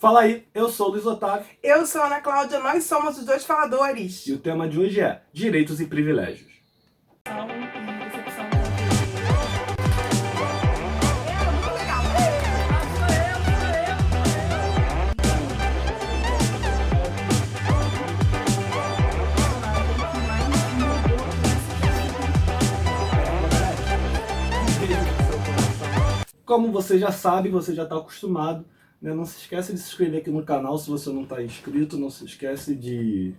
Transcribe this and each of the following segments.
Fala aí, eu sou o Luiz Otávio. Eu sou a Ana Cláudia, nós somos os dois faladores. E o tema de hoje é Direitos e Privilégios. Como você já sabe, você já está acostumado, né? Não se esquece de se inscrever aqui no canal se você não está inscrito. Não se esquece de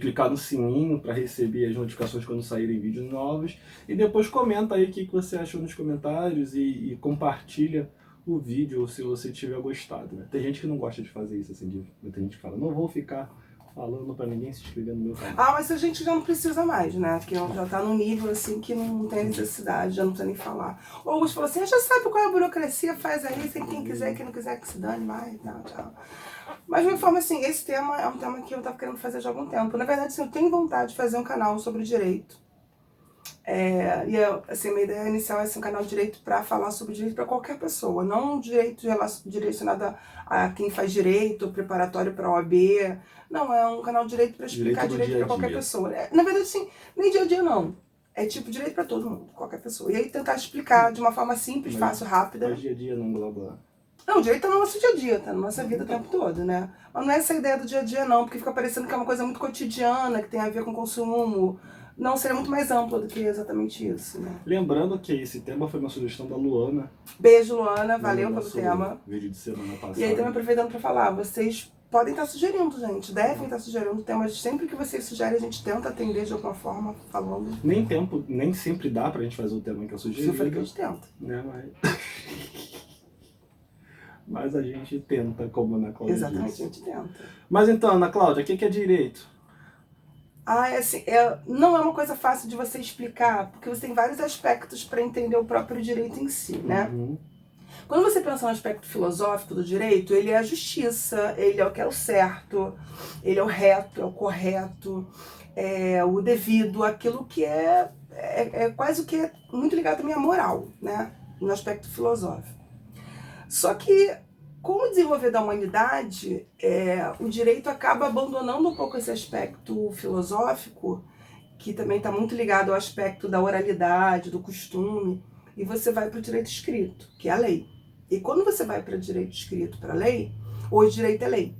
clicar no sininho para receber as notificações quando saírem vídeos novos. E depois comenta aí o que você achou nos comentários e compartilha o vídeo se você tiver gostado, né? Tem gente que não gosta de fazer isso, assim, tem gente que fala, não vou ficar falando pra ninguém se inscrever no meu canal. Ah, mas a gente já não precisa mais, né? Porque já tá num nível assim que não tem necessidade, já não precisa nem falar. Ou alguns falam assim, já sabe qual é a burocracia, faz aí, tem quem quiser, quem não quiser que se dane, vai, não, tchau. Mas de uma forma assim, esse tema é um tema que eu tava querendo fazer já há algum tempo. Na verdade, assim, eu tenho vontade de fazer um canal sobre direito. Assim, a minha ideia inicial é ser um canal de direito para falar sobre direito para qualquer pessoa, não direito direcionado a quem faz direito, preparatório para OAB. Não, é um canal de direito para explicar direito para qualquer pessoa. Na verdade, sim, nem dia a dia não. É tipo direito para todo mundo, qualquer pessoa. E aí tentar explicar de uma forma simples, fácil, rápida. Mas dia a dia não, blá blá. Não, o direito tá no nosso dia a dia, tá na nossa vida o tempo todo, né? Mas não é essa ideia do dia a dia não, porque fica parecendo que é uma coisa muito cotidiana, que tem a ver com consumo. Não, seria muito mais ampla do que exatamente isso, né? Lembrando que esse tema foi uma sugestão da Luana. Beijo, Luana, valeu pelo tema. Vídeo de semana passada. E aí também aproveitando para falar, vocês podem estar sugerindo, gente, devem estar sugerindo temas. Sempre que vocês sugerem, a gente tenta atender de alguma forma, falando. Nem sempre dá pra gente fazer o tema que eu sugeri. Eu falei que a gente tenta. Né, mas a gente tenta, como a Ana Cláudia Exatamente, disse. a gente tenta. Mas então, Ana Cláudia, o que é direito? Assim, não é uma coisa fácil de você explicar, porque você tem vários aspectos para entender o próprio direito em si, né? Uhum. Quando você pensa no aspecto filosófico do direito, ele é a justiça, ele é o que é o certo, ele é o reto, é o correto, é o devido, aquilo que é quase o que é muito ligado também à moral, né? No aspecto filosófico. Só que, com o desenvolver da humanidade, o direito acaba abandonando um pouco esse aspecto filosófico, que também está muito ligado ao aspecto da oralidade, do costume, e você vai para o direito escrito, que é a lei. E quando você vai para o direito escrito, para a lei, hoje direito é lei,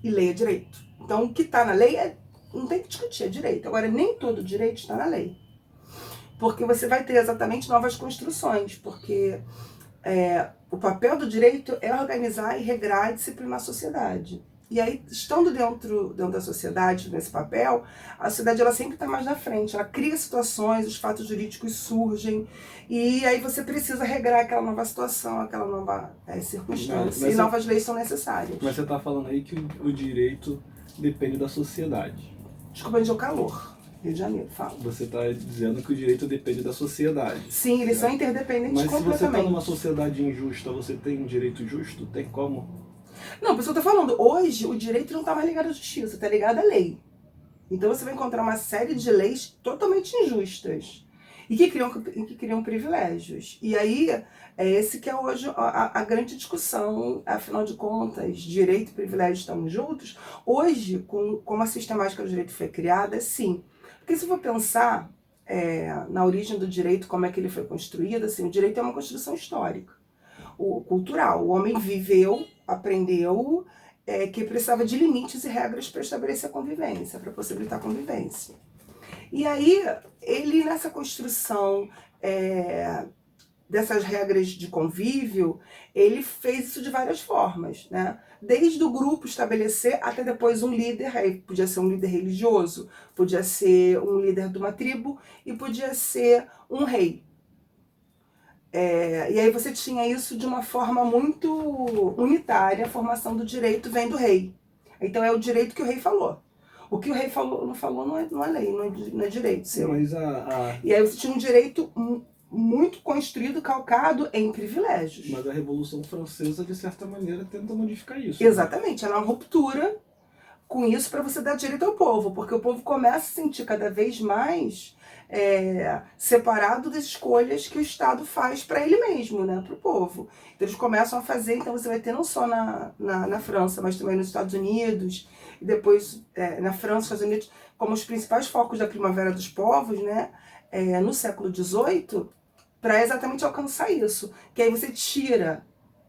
e lei é direito. Então, o que está na lei não tem que discutir, é direito. Agora, nem todo direito está na lei, porque você vai ter exatamente novas construções, porque o papel do direito é organizar e regrar e disciplinar a sociedade. E aí, estando dentro da sociedade, nesse papel, a sociedade ela sempre está mais na frente. Ela cria situações, os fatos jurídicos surgem, e aí você precisa regrar aquela nova situação, aquela nova circunstância, e novas leis são necessárias. Mas você está falando aí que o direito depende da sociedade. Desculpa, gente, é o calor. Rio de Janeiro, fala. Você está dizendo que o direito depende da sociedade. Sim, eles são interdependentes completamente. Mas se você está numa sociedade injusta, você tem um direito justo? Tem como? Não, por isso que eu tô falando, hoje o direito não está mais ligado à justiça, está ligado à lei. Então você vai encontrar uma série de leis totalmente injustas e que criam privilégios. E aí, esse que é hoje a grande discussão, afinal de contas, direito e privilégio estão juntos. Hoje, como a sistemática do direito foi criada, sim. Porque se for pensar na origem do direito, como é que ele foi construído, assim, o direito é uma construção histórica, cultural. O homem viveu, aprendeu que precisava de limites e regras para estabelecer a convivência, para possibilitar a convivência. E aí, ele nessa construção dessas regras de convívio, ele fez isso de várias formas, né? Desde o grupo estabelecer até depois um líder, aí podia ser um líder religioso, podia ser um líder de uma tribo e podia ser um rei. E aí você tinha isso de uma forma muito unitária, a formação do direito vem do rei. Então é o direito que o rei falou. O que o rei não falou não é lei, não é direito seu. Mas E aí você tinha um direito muito construído, calcado em privilégios. Mas a Revolução Francesa, de certa maneira, tenta modificar isso. Exatamente, ela é uma ruptura com isso para você dar direito ao povo, porque o povo começa a sentir cada vez mais separado das escolhas que o Estado faz para ele mesmo, né, para o povo. Então eles começam a fazer, então você vai ter não só na França, mas também nos Estados Unidos, e depois na França, Estados Unidos, como os principais focos da Primavera dos Povos, né, no século XVIII, para exatamente alcançar isso. Que aí você tira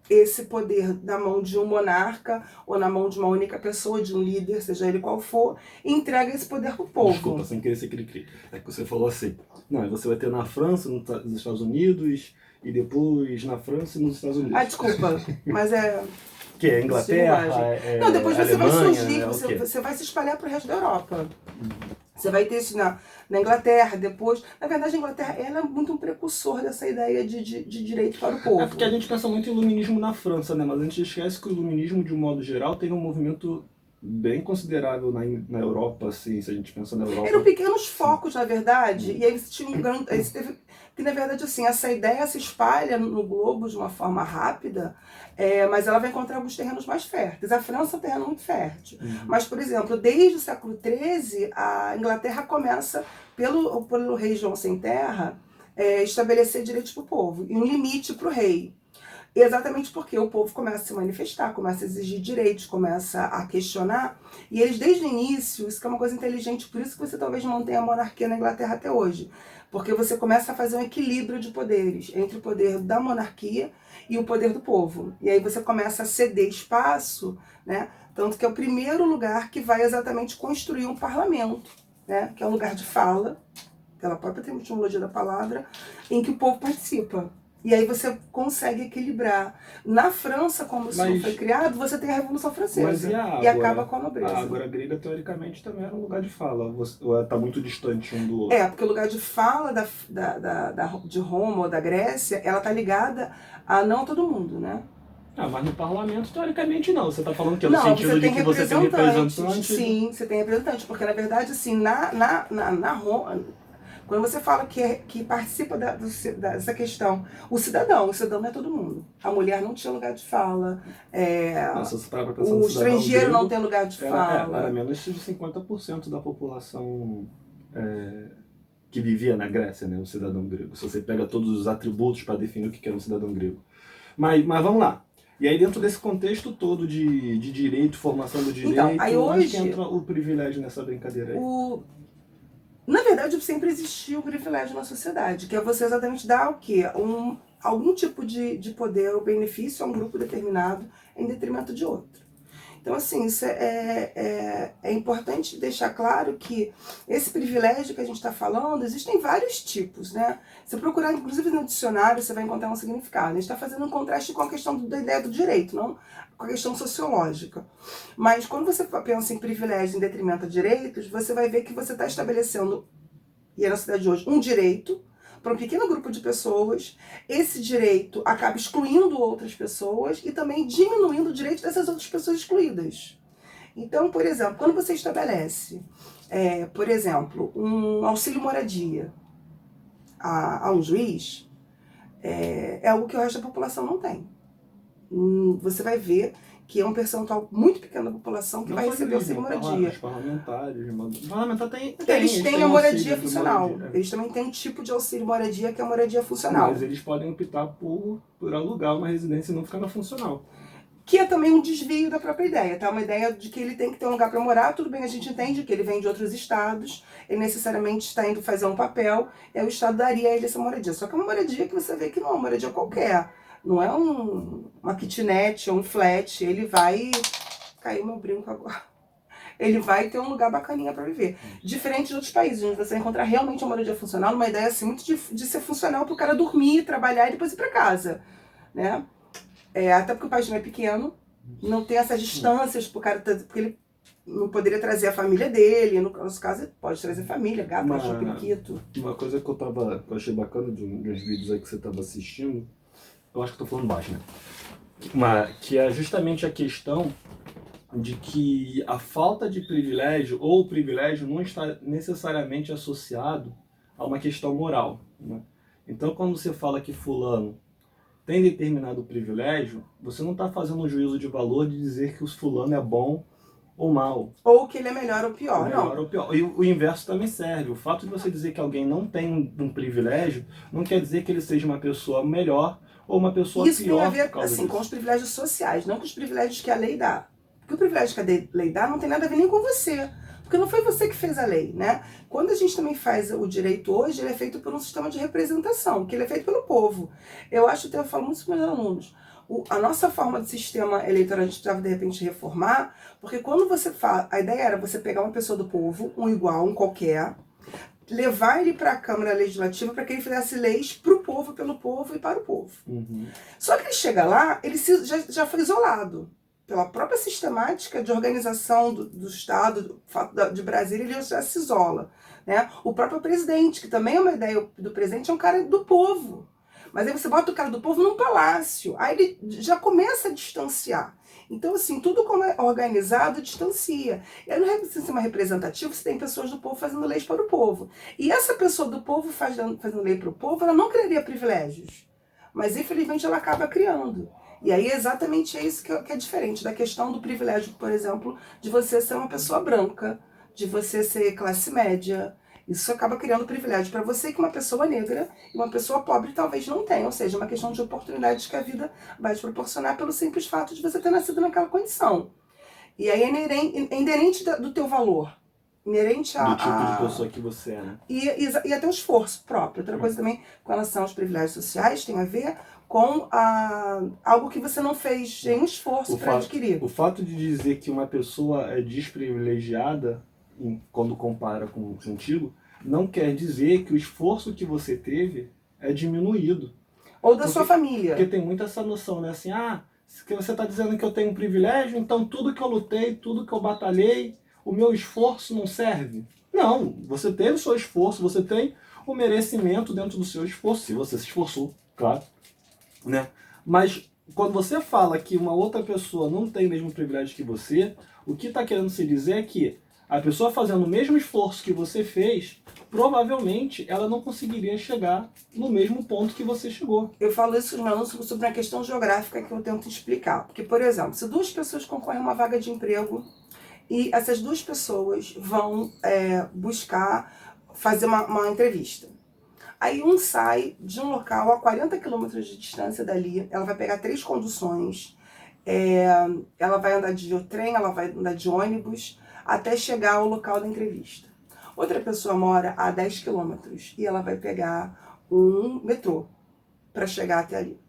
esse poder da mão de um monarca ou na mão de uma única pessoa, de um líder, seja ele qual for, e entrega esse poder pro povo. Desculpa, sem querer ser cri-cri. É que você falou assim, não, você vai ter na França, nos Estados Unidos, e depois na França e nos Estados Unidos. Ah, desculpa, mas Que é Inglaterra, não, depois você Alemanha, vai surgir, você vai se espalhar pro resto da Europa. Você vai ter isso na Inglaterra, depois... Na verdade, a Inglaterra ela é muito um precursor dessa ideia de direito para o povo. É porque a gente pensa muito em iluminismo na França, né? Mas a gente esquece que o iluminismo, de um modo geral, tem um movimento bem considerável na Europa, assim, se a gente pensa na Europa. Eram pequenos focos, na verdade, e aí você tinha um grande... Aí você teve, que, na verdade, assim, essa ideia se espalha no globo de uma forma rápida, mas ela vai encontrar alguns terrenos mais férteis. A França é um terreno muito fértil. Mas, por exemplo, desde o século XIII, a Inglaterra começa, pelo rei João Sem Terra, estabelecer direitos para o povo, e um limite para o rei. Exatamente porque o povo começa a se manifestar, começa a exigir direitos, começa a questionar. E eles, desde o início, isso que é uma coisa inteligente, por isso que você talvez mantenha a monarquia na Inglaterra até hoje. Porque você começa a fazer um equilíbrio de poderes entre o poder da monarquia e o poder do povo. E aí você começa a ceder espaço, né? Tanto que é o primeiro lugar que vai exatamente construir um parlamento, né? Que é um lugar de fala, pela própria etimologia da palavra, em que o povo participa. E aí você consegue equilibrar. Na França, como isso foi criado, você tem a Revolução Francesa. E acaba com a nobreza. A Ágora grega, teoricamente, também era um lugar de fala. Ou está muito distante um do outro? Porque o lugar de fala de Roma ou da Grécia, ela está ligada a não todo mundo, né? Mas no parlamento, teoricamente, não. Você está falando que é no sentido de que você tem representante? Sim, você tem representante. Porque, na verdade, assim, na Roma... Quando você fala que participa dessa questão, o cidadão não é todo mundo. A mulher não tinha lugar de fala, o estrangeiro não tem lugar de fala. Era menos de 50% da população que vivia na Grécia, né, o cidadão grego. Se você pega todos os atributos para definir o que era um cidadão grego. Mas vamos lá. E aí, dentro desse contexto todo de direito, formação do direito, então, aí hoje, onde entra o privilégio nessa brincadeira aí? Na verdade, sempre existiu o privilégio na sociedade, que é você exatamente dar o quê? Algum tipo de poder ou benefício a um grupo determinado em detrimento de outro. Então, assim, isso é importante deixar claro que esse privilégio que a gente está falando, existem vários tipos, né? Se procurar, inclusive, no dicionário, você vai encontrar um significado. A gente está fazendo um contraste com a questão da ideia do direito, não com a questão sociológica. Mas quando você pensa em privilégio em detrimento a direitos, você vai ver que você está estabelecendo, e é na cidade de hoje, um direito para um pequeno grupo de pessoas. Esse direito acaba excluindo outras pessoas e também diminuindo o direito dessas outras pessoas excluídas. Então, por exemplo, quando você estabelece, por exemplo, um auxílio moradia a um juiz, é algo que o resto da população não tem. Você vai ver que é um percentual muito pequeno da população que vai receber auxílio moradia. Os parlamentar eles têm a moradia funcional. Eles também têm um tipo de auxílio moradia que é a moradia funcional. Mas eles podem optar por alugar uma residência e não ficar na funcional. Que é também um desvio da própria ideia, tá? Uma ideia de que ele tem que ter um lugar para morar. Tudo bem, a gente entende que ele vem de outros estados, ele necessariamente está indo fazer um papel, e aí o estado daria a ele essa moradia. Só que é uma moradia que você vê que não é uma moradia qualquer. Não é uma kitnet ou um flat, ele vai... Caiu meu brinco agora. Ele vai ter um lugar bacaninha para viver. Diferente de outros países, onde você vai encontrar realmente uma moradia funcional, uma ideia assim, muito de ser funcional para o cara dormir, trabalhar e depois ir para casa, né? Até porque o país não é pequeno, não tem essas distâncias pro cara, porque ele não poderia trazer a família dele, no nosso caso ele pode trazer família, gato, cachorro, periquito. Uma coisa que eu achei bacana de uns vídeos aí que você estava assistindo, eu acho que eu tô falando baixo, né? Que é justamente a questão de que a falta de privilégio ou o privilégio não está necessariamente associado a uma questão moral, né? Então, quando você fala que fulano tem determinado privilégio, você não está fazendo um juízo de valor de dizer que o fulano é bom ou mal. Ou que ele é melhor ou pior. Melhor Não. ou pior. E o inverso também serve. O fato de você dizer que alguém não tem um privilégio não quer dizer que ele seja uma pessoa melhor ou uma pessoa Isso tem a pior por ver, causa assim, disso. com os privilégios sociais, não com os privilégios que a lei dá. Porque o privilégio que a lei dá não tem nada a ver nem com você. Porque não foi você que fez a lei, né? Quando a gente também faz o direito hoje, ele é feito por um sistema de representação, que ele é feito pelo povo. Eu acho, até eu falo muito com meus alunos, a nossa forma de sistema eleitoral a gente precisava de repente reformar, porque quando você fala, a ideia era você pegar uma pessoa do povo, um igual, um qualquer, levar ele para a Câmara Legislativa para que ele fizesse leis para o povo, pelo povo e para o povo. Só que ele chega lá, ele já foi isolado pela própria sistemática de organização do Estado, do fato de Brasília, ele já se isola. Né? O próprio presidente, que também é uma ideia do presidente, é um cara do povo. Mas aí você bota o cara do povo num palácio, aí ele já começa a distanciar. Então, assim, tudo como é organizado distancia. E aí no sistema representativo você tem pessoas do povo fazendo leis para o povo. E essa pessoa do povo fazendo lei para o povo, ela não criaria privilégios. Mas infelizmente ela acaba criando. E aí é exatamente isso que é diferente da questão do privilégio, por exemplo, de você ser uma pessoa branca, de você ser classe média. Isso acaba criando privilégio para você que uma pessoa negra e uma pessoa pobre talvez não tenha. Ou seja, uma questão de oportunidades que a vida vai te proporcionar pelo simples fato de você ter nascido naquela condição. E aí é inerente do teu valor. Inerente do tipo de pessoa que você é, né? E até o esforço próprio. Outra coisa também com relação aos privilégios sociais tem a ver com algo que você não fez nenhum esforço para adquirir. O fato de dizer que uma pessoa é desprivilegiada, quando compara contigo, não quer dizer que o esforço que você teve é diminuído. Ou da sua família. Porque tem muito essa noção, né? Assim, que você está dizendo que eu tenho um privilégio, então tudo que eu lutei, tudo que eu batalhei, o meu esforço não serve. Não, você teve o seu esforço, você tem o merecimento dentro do seu esforço, se você se esforçou, claro. Né? Mas quando você fala que uma outra pessoa não tem o mesmo privilégio que você, o que está querendo se dizer é que a pessoa fazendo o mesmo esforço que você fez, provavelmente ela não conseguiria chegar no mesmo ponto que você chegou. Eu falo isso não sobre uma questão geográfica que eu tento explicar. Porque, por exemplo, se duas pessoas concorrem a uma vaga de emprego e essas duas pessoas vão buscar fazer uma entrevista. Aí um sai de um local a 40 quilômetros de distância dali, ela vai pegar 3 conduções, ela vai andar de trem, ela vai andar de ônibus, até chegar ao local da entrevista. Outra pessoa mora a 10 quilômetros e ela vai pegar um metrô para chegar até ali.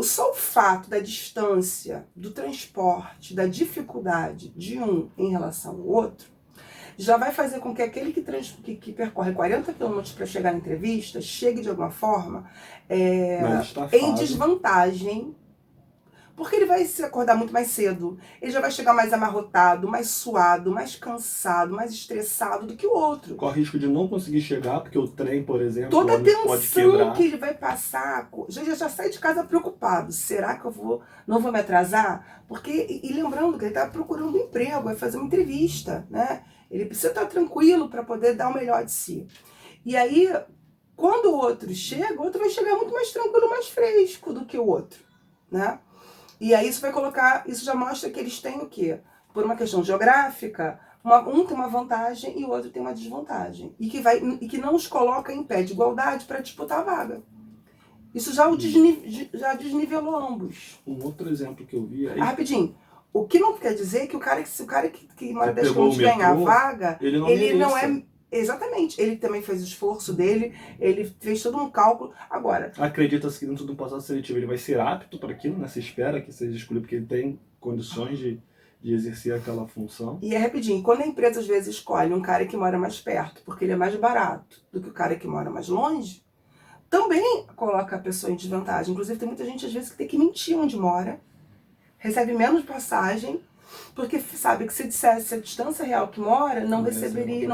Só o fato da distância, do transporte, da dificuldade de um em relação ao outro, já vai fazer com que aquele que percorre 40 quilômetros para chegar na entrevista chegue de alguma forma em desvantagem, porque ele vai se acordar muito mais cedo, ele já vai chegar mais amarrotado, mais suado, mais cansado, mais estressado do que o outro. Corre risco de não conseguir chegar, porque o trem, por exemplo, toda a tensão pode quebrar. que ele vai passar, já sai de casa preocupado. Será que eu não vou me atrasar? Porque, e lembrando que ele está procurando um emprego, vai fazer uma entrevista, né? Ele precisa estar tranquilo para poder dar o melhor de si. E aí, quando o outro chega, o outro vai chegar muito mais tranquilo, mais fresco do que o outro, né? E aí isso já mostra que eles têm o quê? Por uma questão geográfica, um tem uma vantagem e o outro tem uma desvantagem. E que não os coloca em pé de igualdade para disputar a vaga. Isso já desnivelou ambos. Um outro exemplo que eu vi aí... Rapidinho. O que não quer dizer que se o cara que mora 10 quilômetros ganhar a vaga, ele não é... Exatamente. Ele também fez o esforço dele, ele fez todo um cálculo. Agora... Acredita-se que dentro do processo seletivo ele vai ser apto para aquilo, né? Se espera que seja escolhido porque ele tem condições de exercer aquela função. E é rapidinho, quando a empresa às vezes escolhe um cara que mora mais perto, porque ele é mais barato do que o cara que mora mais longe, também coloca a pessoa em desvantagem. Inclusive tem muita gente às vezes que tem que mentir onde mora, recebe menos passagem, porque sabe que se dissesse a distância real que mora, não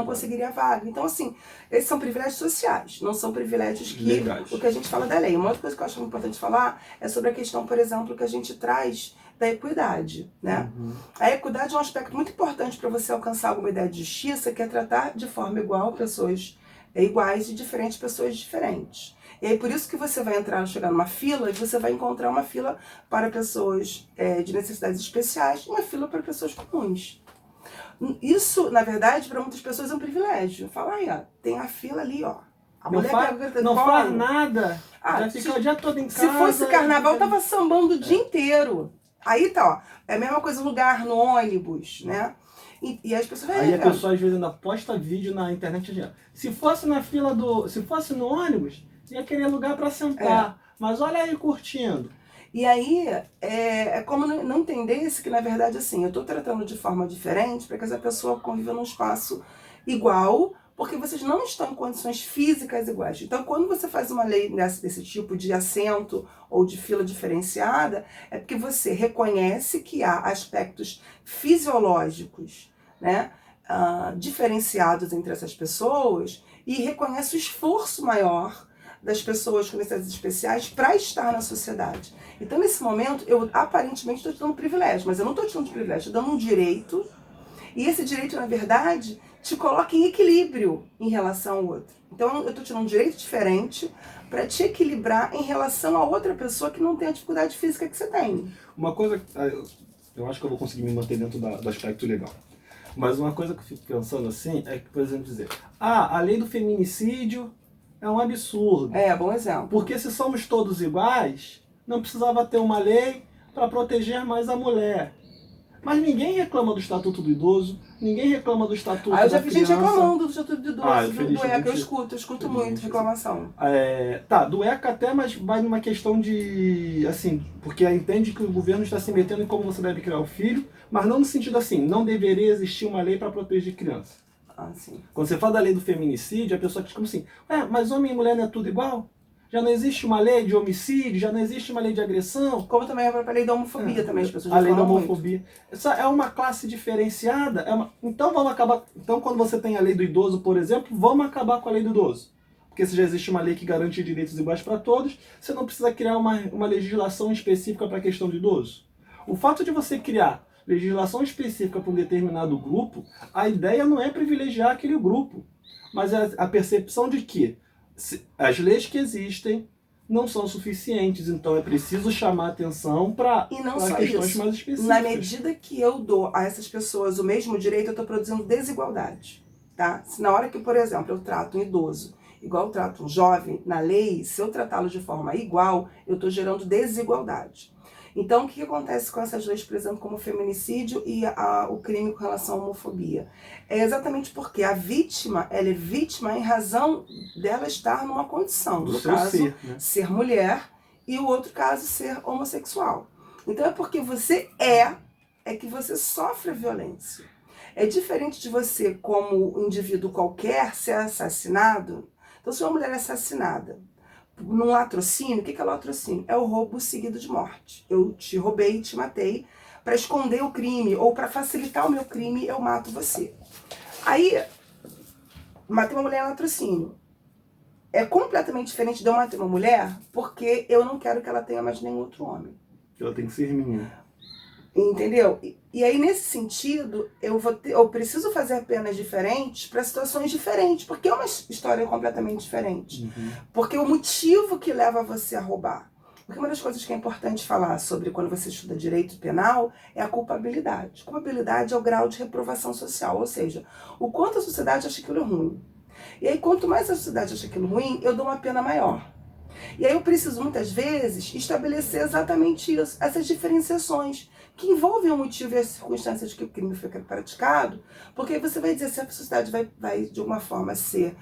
conseguiria a vaga. Então, assim, esses são privilégios sociais, não são privilégios o que a gente fala da lei. Uma outra coisa que eu acho importante falar é sobre a questão, por exemplo, que a gente traz da equidade, né? A equidade é um aspecto muito importante para você alcançar alguma ideia de justiça, que é tratar de forma igual pessoas iguais e diferentes pessoas diferentes. E aí por isso que você vai chegar numa fila e você vai encontrar uma fila para pessoas de necessidades especiais e uma fila para pessoas comuns. Isso, na verdade, para muitas pessoas é um privilégio. Fala aí, ó, tem a fila ali, ó. A Não mulher não faz nada, já fica o dia todo em casa. Se fosse carnaval, tava sambando o dia inteiro. Aí tá, ó, é a mesma coisa no lugar, no ônibus, né? E as pessoas... Aí a pessoa às vezes ainda posta vídeo na internet assim, ó, se fosse na fila se fosse no ônibus, ia querer lugar para sentar. Mas olha aí curtindo. E aí, é como não entendesse que, na verdade, assim, eu estou tratando de forma diferente para que essa pessoa conviva num espaço igual, porque vocês não estão em condições físicas iguais. Então, quando você faz uma lei desse tipo de assento ou de fila diferenciada, é porque você reconhece que há aspectos fisiológicos, né, diferenciados entre essas pessoas e reconhece o esforço maior das pessoas com necessidades especiais para estar na sociedade. Então, nesse momento, eu aparentemente estou te dando um privilégio, mas eu não estou te dando um privilégio, estou dando um direito, e esse direito, na verdade, te coloca em equilíbrio em relação ao outro. Então, eu estou te dando um direito diferente para te equilibrar em relação a outra pessoa que não tem a dificuldade física que você tem. Uma coisa, eu acho que eu vou conseguir me manter dentro do aspecto legal. Mas uma coisa que eu fico pensando assim é que, por exemplo, dizer, a lei do feminicídio é um absurdo. Bom exemplo. Porque se somos todos iguais, não precisava ter uma lei para proteger mais a mulher. Mas ninguém reclama do Estatuto do Idoso, ninguém reclama do Estatuto da Criança. Eu já vi gente reclamando do Estatuto do Idoso, do ECA, eu escuto muito reclamação. Do ECA até, mas vai numa questão de, assim, porque entende que o governo está se metendo em como você deve criar o filho, mas não no sentido assim, não deveria existir uma lei para proteger criança. Sim. Quando você fala da lei do feminicídio, a pessoa diz como assim, mas homem e mulher não é tudo igual? Já não existe uma lei de homicídio, já não existe uma lei de agressão? Como também é a lei da homofobia também, as pessoas a lei da falam homofobia. Essa é uma classe diferenciada. Então vamos acabar. Então, quando você tem a lei do idoso, por exemplo, vamos acabar com a lei do idoso. Porque se já existe uma lei que garante direitos iguais para todos, você não precisa criar uma legislação específica para a questão do idoso. O fato de você criar legislação específica para um determinado grupo, a ideia não é privilegiar aquele grupo, mas é a percepção de que as leis que existem não são suficientes, então é preciso chamar atenção para questões mais específicas. Na medida que eu dou a essas pessoas o mesmo direito, eu estou produzindo desigualdade. Tá? Se na hora que, por exemplo, eu trato um idoso igual eu trato um jovem, na lei, se eu tratá-lo de forma igual, eu estou gerando desigualdade. Então, o que acontece com essas leis, por exemplo, como o feminicídio e o crime com relação à homofobia? É exatamente porque a vítima, ela é vítima em razão dela estar numa condição. No caso, ser mulher, e o outro caso, ser homossexual. Então, é porque você é que você sofre a violência. É diferente de você, como um indivíduo qualquer, ser assassinado. Então, se uma mulher é assassinada num latrocínio, o que é latrocínio? É o roubo seguido de morte. Eu te roubei, te matei, para esconder o crime, ou para facilitar o meu crime, eu mato você. Aí, matei uma mulher em latrocínio. É completamente diferente de eu matar uma mulher, porque eu não quero que ela tenha mais nenhum outro homem. Ela tem que ser minha. Entendeu? E aí, nesse sentido, eu preciso fazer penas diferentes para situações diferentes, porque é uma história completamente diferente. Uhum. Porque o motivo que leva você a roubar. Porque uma das coisas que é importante falar sobre quando você estuda direito penal é a culpabilidade. Culpabilidade é o grau de reprovação social, ou seja, o quanto a sociedade acha aquilo ruim. E aí, quanto mais a sociedade acha aquilo ruim, eu dou uma pena maior. E aí eu preciso, muitas vezes, estabelecer exatamente isso, essas diferenciações, que envolvem o motivo e as circunstâncias que o crime foi praticado, porque aí você vai dizer se a sociedade vai de alguma forma ser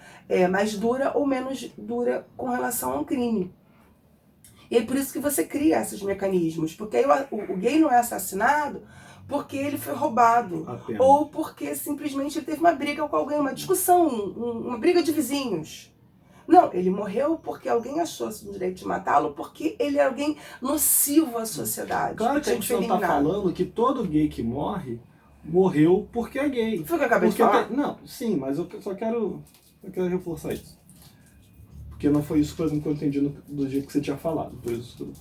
mais dura ou menos dura com relação ao crime. E é por isso que você cria esses mecanismos, porque aí o gay não é assassinado porque ele foi roubado, ou porque simplesmente ele teve uma briga com alguém, uma discussão, uma briga de vizinhos. Não, ele morreu porque alguém achou o direito de matá-lo, porque ele é alguém nocivo à sociedade. Claro que a gente não está falando que todo gay que morreu porque é gay. Foi o que eu acabei de falar? Não, sim, mas eu só quero reforçar isso. Porque não foi isso, por exemplo, que eu entendi do jeito que você tinha falado. Por isso,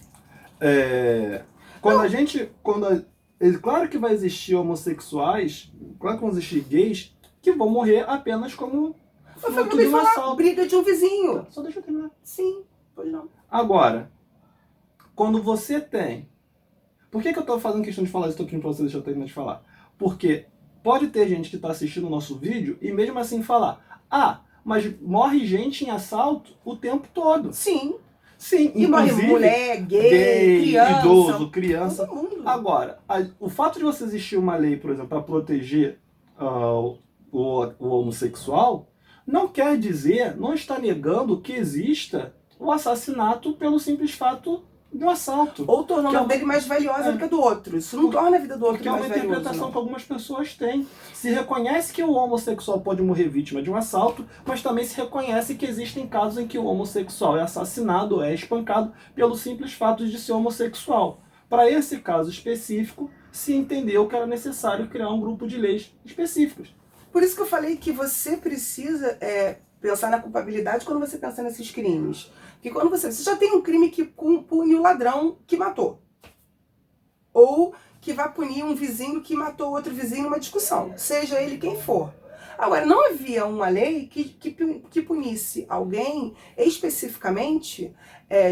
claro que vai existir homossexuais, claro que vão existir gays que vão morrer apenas como... Foi o que eu acabei de falar, briga de um vizinho. Só deixa eu terminar. Sim. Pois não. Agora, quando você tem... Por que eu estou fazendo questão de falar isso aqui para você, deixa eu terminar de falar? Porque pode ter gente que está assistindo o nosso vídeo e mesmo assim falar: ah, mas morre gente em assalto o tempo todo. Sim. Sim, e morre mulher, gay, criança, idoso, criança. todo mundo. Agora, o fato de você existir uma lei, por exemplo, para proteger o homossexual, não quer dizer, não está negando que exista o assassinato pelo simples fato do assalto. Ou tornando a dele mais valiosa do que a do outro. Isso não torna a vida do outro mais valiosa. Porque é uma interpretação que algumas pessoas têm. Se reconhece que o homossexual pode morrer vítima de um assalto, mas também se reconhece que existem casos em que o homossexual é assassinado ou é espancado pelo simples fato de ser homossexual. Para esse caso específico, se entendeu que era necessário criar um grupo de leis específicas. Por isso que eu falei que você precisa pensar na culpabilidade quando você pensa nesses crimes. Porque quando você já tem um crime que pune o ladrão que matou. Ou que vai punir um vizinho que matou outro vizinho numa discussão. Seja ele quem for. Agora, não havia uma lei que punisse alguém especificamente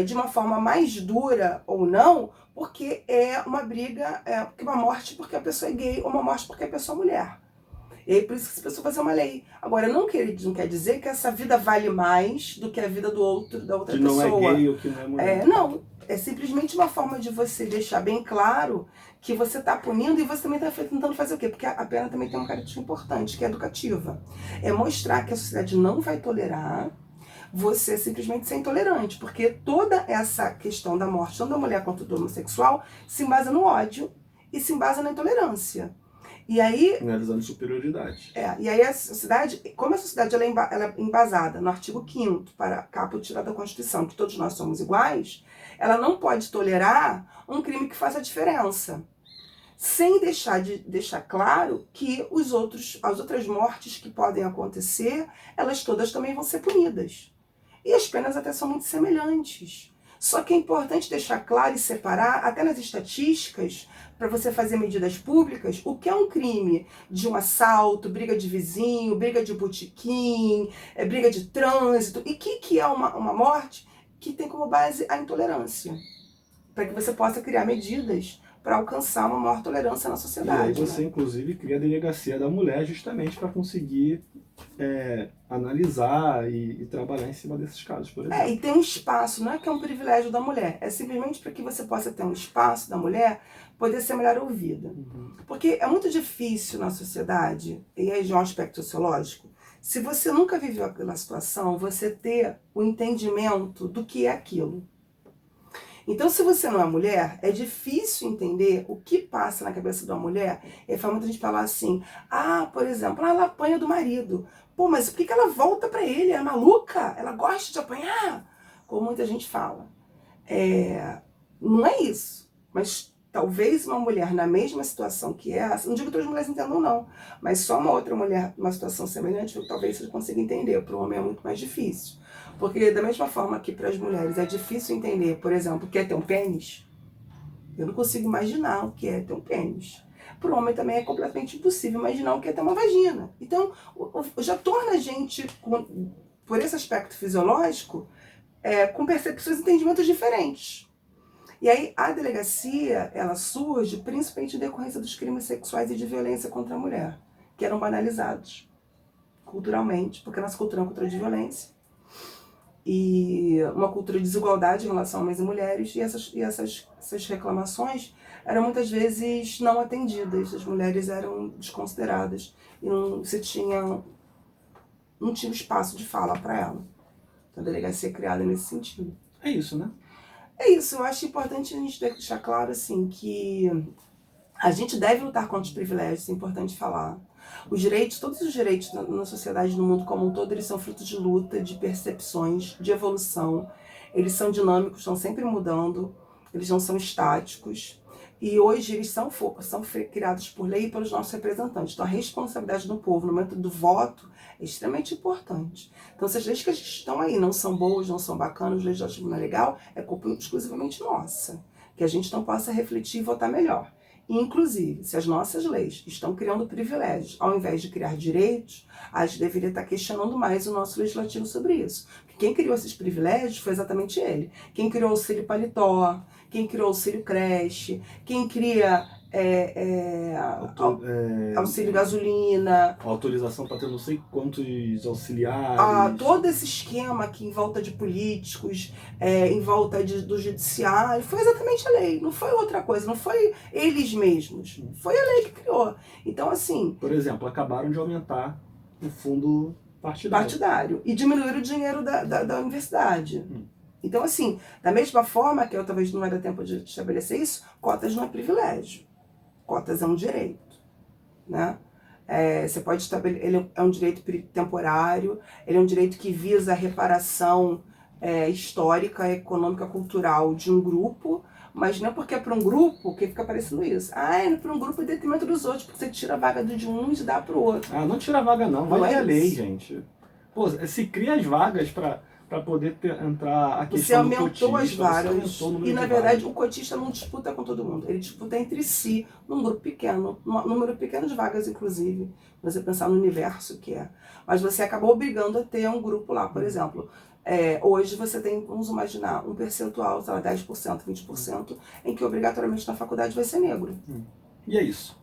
de uma forma mais dura ou não, porque é uma briga, uma morte porque a pessoa é gay ou uma morte porque a pessoa é mulher. E aí, por isso que essa pessoa vai fazer uma lei. Agora, não quer dizer que essa vida vale mais do que a vida da outra pessoa. Que não é gay ou que não é mulher. Não, é simplesmente uma forma de você deixar bem claro que você está punindo e você também está tentando fazer o quê? Porque a pena também tem uma característica importante, que é educativa. É mostrar que a sociedade não vai tolerar você simplesmente ser intolerante. Porque toda essa questão da morte, tanto da mulher quanto do homossexual, se embasa no ódio e se embasa na intolerância. E aí, analisando superioridade. E aí a sociedade, como a sociedade ela é embasada no artigo 5º, para caput da Constituição, que todos nós somos iguais, ela não pode tolerar um crime que faça diferença. Sem deixar claro que as outras mortes que podem acontecer, elas todas também vão ser punidas. E as penas até são muito semelhantes. Só que é importante deixar claro e separar, até nas estatísticas, para você fazer medidas públicas, o que é um crime de um assalto, briga de vizinho, briga de botequim, briga de trânsito, e o que é uma morte que tem como base a intolerância. Para que você possa criar medidas para alcançar uma maior tolerância na sociedade. E aí você, inclusive, cria a delegacia da mulher justamente para conseguir analisar e trabalhar em cima desses casos, por exemplo. E tem um espaço, não é que é um privilégio da mulher, é simplesmente para que você possa ter um espaço da mulher poder ser melhor ouvida. Uhum. Porque é muito difícil na sociedade, e aí de um aspecto sociológico, se você nunca viveu aquela situação, você ter o entendimento do que é aquilo. Então, se você não é mulher, é difícil entender o que passa na cabeça de uma mulher. E faz muita gente falar assim, por exemplo, ela apanha do marido. Pô, mas por que ela volta pra ele? É maluca? Ela gosta de apanhar? Como muita gente fala. Não é isso. Mas talvez uma mulher na mesma situação que essa, não digo que todas as mulheres entendam não, mas só uma outra mulher numa situação semelhante, talvez você consiga entender. Para o homem é muito mais difícil. Porque da mesma forma que para as mulheres é difícil entender, por exemplo, o que é ter um pênis, eu não consigo imaginar o que é ter um pênis. Para o homem também é completamente impossível imaginar o que é ter uma vagina. Então, já torna a gente, por esse aspecto fisiológico, com percepções e entendimentos diferentes. E aí a delegacia, ela surge principalmente em decorrência dos crimes sexuais e de violência contra a mulher, que eram banalizados culturalmente, porque a nossa cultura é uma cultura de violência. E uma cultura de desigualdade em relação a homens e mulheres, e essas reclamações eram muitas vezes não atendidas, as mulheres eram desconsideradas e não tinha espaço de fala para ela. Então a delegacia é criada nesse sentido. É isso, né? É isso, eu acho importante a gente deixar claro assim, que a gente deve lutar contra os privilégios, é importante falar. Os direitos, todos os direitos na sociedade, no mundo como um todo, eles são frutos de luta, de percepções, de evolução. Eles são dinâmicos, estão sempre mudando, eles não são estáticos. E hoje eles são criados por lei e pelos nossos representantes. Então a responsabilidade do povo no momento do voto é extremamente importante. Então se as leis que a gente estão aí não são boas, não são bacanas, o legislativo não é legal, é culpa exclusivamente nossa. Que a gente não possa refletir e votar melhor. Inclusive, se as nossas leis estão criando privilégios ao invés de criar direitos, a gente deveria estar questionando mais o nosso legislativo sobre isso. Porque quem criou esses privilégios foi exatamente ele. Quem criou o auxílio paletó, quem criou o auxílio creche, quem cria auxílio gasolina. Autorização para ter não sei quantos auxiliares. Todo esse esquema aqui em volta de políticos, em volta do judiciário, foi exatamente a lei, não foi outra coisa, não foi eles mesmos, foi a lei que criou. Então, assim... Por exemplo, acabaram de aumentar o fundo partidário. E diminuir o dinheiro da universidade. Então, assim, da mesma forma que eu talvez não vai dar tempo de estabelecer isso, cotas não é privilégio. Cotas é um direito, né? Você pode estabelecer, ele é um direito temporário, ele é um direito que visa a reparação histórica, econômica, cultural de um grupo, mas não é porque é para um grupo que fica parecendo isso. É para um grupo em detrimento dos outros, porque você tira a vaga de um e dá para o outro. Não tira a vaga não, vai a lei, gente. Pô, se cria as vagas para poder entrar a questão do cotista. Você aumentou as vagas e, na verdade, o cotista não disputa com todo mundo. Ele disputa entre si, num grupo pequeno, num número pequeno de vagas, inclusive. Você pensar no universo que é. Mas você acabou obrigando a ter um grupo lá, por exemplo. Hoje você tem, vamos imaginar, um percentual, sei lá, 10%, 20%, em que obrigatoriamente na faculdade vai ser negro. E é isso.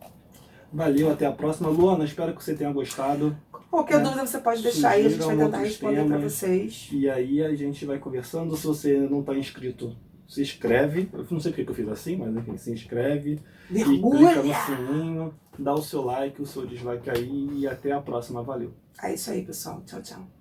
Valeu, até a próxima. Luana, espero que você tenha gostado. Qualquer dúvida você pode deixar aí, a gente vai tentar responder para vocês. E aí a gente vai conversando. Se você não está inscrito, se inscreve. Eu não sei porque eu fiz assim, mas enfim, se inscreve. Mergulha! E clica no sininho, dá o seu like, o seu dislike aí e até a próxima. Valeu. É isso aí, pessoal. Tchau, tchau.